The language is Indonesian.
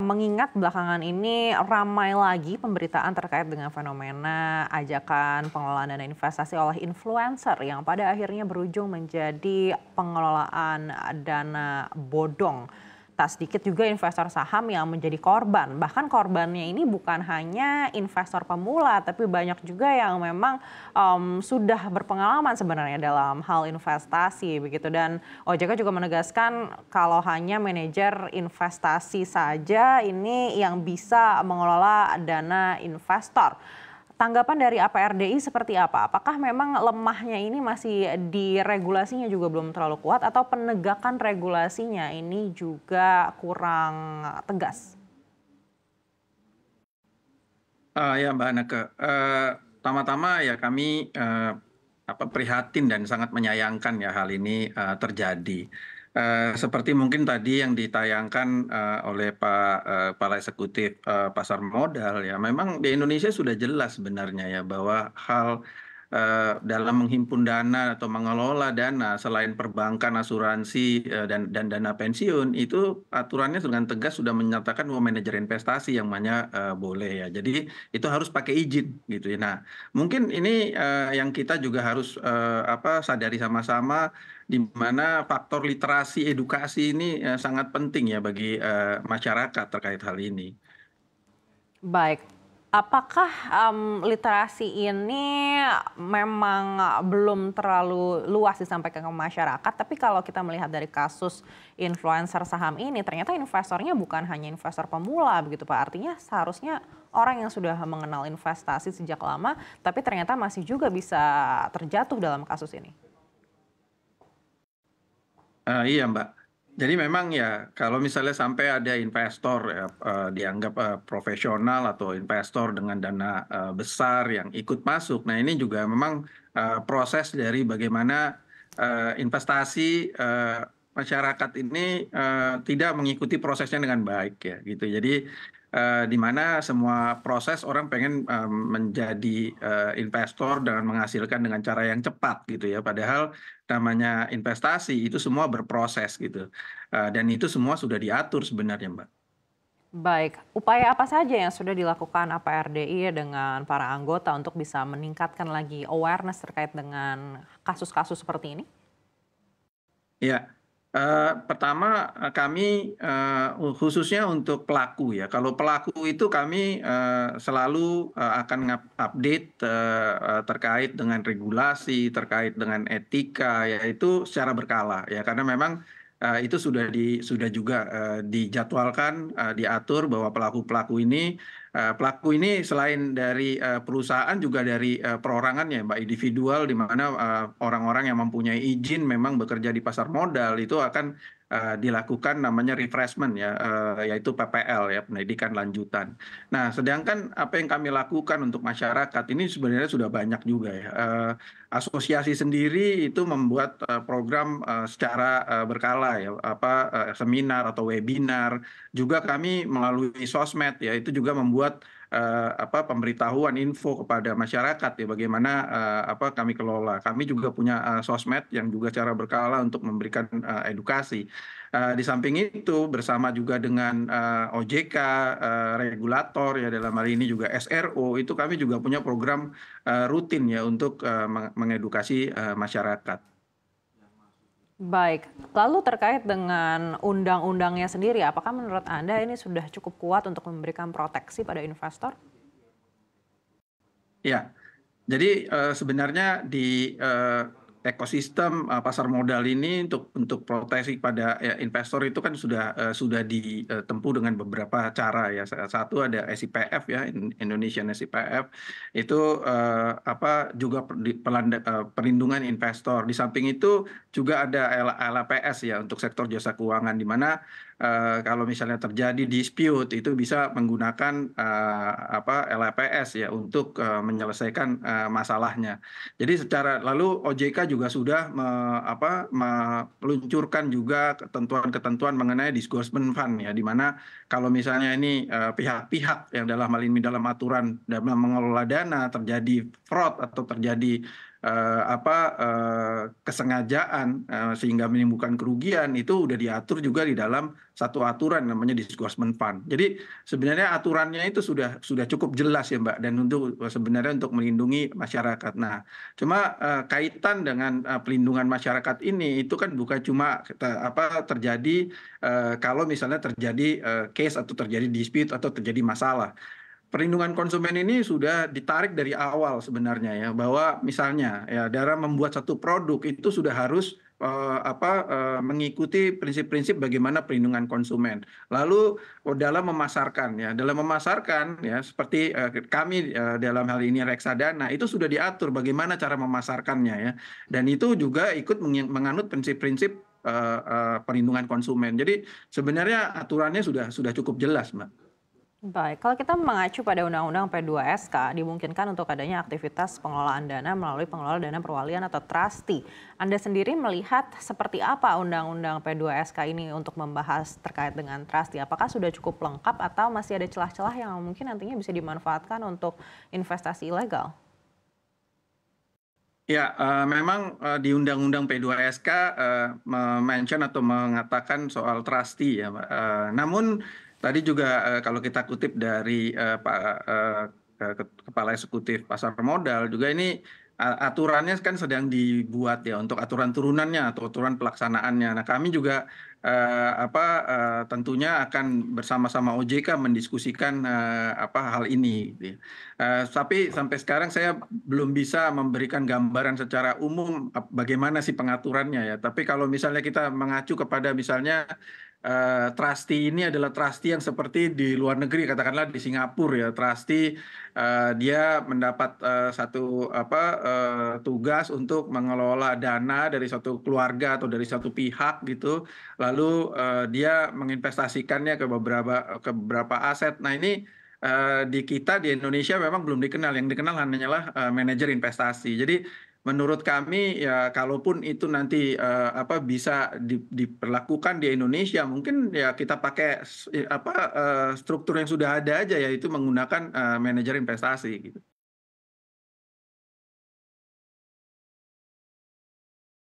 mengingat belakangan ini ramai lagi pemberitaan terkait dengan fenomena ajakan pengelolaan dana investasi oleh influencer yang pada akhirnya berujung menjadi pengelolaan dana bodong. Tak sedikit juga investor saham yang menjadi korban. Bahkan korbannya ini bukan hanya investor pemula, tapi banyak juga yang memang sudah berpengalaman sebenarnya dalam hal investasi begitu. Dan OJK juga menegaskan kalau hanya manajer investasi saja ini yang bisa mengelola dana investor. Tanggapan dari APRDI seperti apa? Apakah memang lemahnya ini masih di regulasinya juga belum terlalu kuat atau penegakan regulasinya ini juga kurang tegas? Ya Mbak Neke, pertama-tama ya kami prihatin dan sangat menyayangkan ya hal ini terjadi. Seperti mungkin tadi yang ditayangkan oleh Pak Kepala Eksekutif Pasar Modal ya, memang di Indonesia sudah jelas sebenarnya ya bahwa hal dalam menghimpun dana atau mengelola dana selain perbankan, asuransi dan dana pensiun itu aturannya dengan tegas sudah menyatakan bahwa manajer investasi yang mana boleh ya. Jadi itu harus pakai izin gitu ya. Nah, mungkin ini yang kita juga harus sadari sama-sama di mana faktor literasi edukasi ini sangat penting ya bagi masyarakat terkait hal ini. Baik, apakah literasi ini memang belum terlalu luas disampaikan ke masyarakat, tapi kalau kita melihat dari kasus influencer saham ini, ternyata investornya bukan hanya investor pemula begitu Pak. Artinya seharusnya orang yang sudah mengenal investasi sejak lama, tapi ternyata masih juga bisa terjatuh dalam kasus ini. Iya Mbak. Jadi memang ya kalau misalnya sampai ada investor ya, dianggap profesional atau investor dengan dana besar yang ikut masuk. Nah ini juga memang proses dari bagaimana investasi masyarakat ini tidak mengikuti prosesnya dengan baik ya gitu. Jadi di mana semua proses orang pengen menjadi investor dan menghasilkan dengan cara yang cepat gitu ya. Padahal namanya investasi itu semua berproses gitu, dan itu semua sudah diatur sebenarnya, Mbak. Baik, upaya apa saja yang sudah dilakukan APRDI dengan para anggota untuk bisa meningkatkan lagi awareness terkait dengan kasus-kasus seperti ini? Ya, pertama kami khususnya untuk pelaku ya, kalau pelaku itu kami selalu akan update terkait dengan regulasi, terkait dengan etika, yaitu secara berkala ya, karena memang itu sudah juga dijadwalkan, diatur bahwa pelaku ini selain dari perusahaan juga dari perorangan ya Mbak, individual di mana orang-orang yang mempunyai izin memang bekerja di pasar modal itu akan dilakukan namanya refreshment ya, yaitu PPL ya, pendidikan lanjutan. Nah, sedangkan apa yang kami lakukan untuk masyarakat ini sebenarnya sudah banyak juga ya. Asosiasi sendiri itu membuat program secara berkala ya, seminar atau webinar. Juga kami melalui sosmed ya, itu juga membuat pemberitahuan info kepada masyarakat ya bagaimana kami kelola. Kami juga punya sosmed yang juga secara berkala untuk memberikan edukasi. Di samping itu bersama juga dengan OJK, regulator ya dalam hal ini juga SRO, itu kami juga punya program rutin ya untuk mengedukasi masyarakat. Baik, lalu terkait dengan undang-undangnya sendiri, apakah menurut Anda ini sudah cukup kuat untuk memberikan proteksi pada investor? Ya, jadi sebenarnya di ekosistem pasar modal ini untuk proteksi pada investor itu kan sudah ditempuh dengan beberapa cara ya. Satu ada SIPF ya, Indonesian SIPF itu juga perlindungan investor. Di samping itu juga ada LAPS ya untuk sektor jasa keuangan, di mana kalau misalnya terjadi dispute itu bisa menggunakan LAPS ya untuk menyelesaikan masalahnya. Jadi lalu OJK juga sudah meluncurkan juga ketentuan-ketentuan mengenai disbursement fund ya, di mana kalau misalnya ini pihak-pihak yang dalam hal ini dalam aturan dalam mengelola dana terjadi fraud atau terjadi kesengajaan sehingga menimbulkan kerugian itu udah diatur juga di dalam satu aturan namanya disbursement fund. Jadi sebenarnya aturannya itu sudah cukup jelas ya Mbak, dan sebenarnya untuk melindungi masyarakat. Nah, cuma kaitan dengan pelindungan masyarakat ini itu kan bukan cuma terjadi kalau misalnya terjadi case atau terjadi dispute atau terjadi masalah. Perlindungan konsumen ini sudah ditarik dari awal sebenarnya ya, bahwa misalnya ya dalam membuat satu produk itu sudah harus mengikuti prinsip-prinsip bagaimana perlindungan konsumen. Lalu dalam memasarkan ya seperti kami dalam hal ini Reksadana itu sudah diatur bagaimana cara memasarkannya ya, dan itu juga ikut menganut prinsip-prinsip perlindungan konsumen. Jadi sebenarnya aturannya sudah cukup jelas, Mbak. Baik, kalau kita mengacu pada Undang-Undang P2SK, dimungkinkan untuk adanya aktivitas pengelolaan dana melalui pengelola dana perwalian atau trustee. Anda sendiri melihat seperti apa Undang-Undang P2SK ini untuk membahas terkait dengan trustee? Apakah sudah cukup lengkap atau masih ada celah-celah yang mungkin nantinya bisa dimanfaatkan untuk investasi ilegal? Ya, memang di Undang-Undang P2SK mention atau mengatakan soal trustee ya, Mbak. Namun tadi juga kalau kita kutip dari Pak Kepala Eksekutif Pasar Modal juga ini aturannya kan sedang dibuat ya untuk aturan turunannya atau aturan pelaksanaannya. Nah, kami juga tentunya akan bersama-sama OJK mendiskusikan hal ini, gitu ya. Tapi sampai sekarang saya belum bisa memberikan gambaran secara umum bagaimana sih pengaturannya ya. Tapi kalau misalnya kita mengacu kepada misalnya trustee ini adalah trustee yang seperti di luar negeri, katakanlah di Singapura ya, trustee dia mendapat satu tugas untuk mengelola dana dari satu keluarga atau dari satu pihak gitu, lalu dia menginvestasikannya ke beberapa aset. Nah ini di kita di Indonesia memang belum dikenal, yang dikenal hanyalah manajer investasi. Jadi menurut kami ya kalaupun itu nanti bisa diperlakukan di Indonesia, mungkin ya kita pakai struktur yang sudah ada aja, yaitu menggunakan manajer investasi gitu.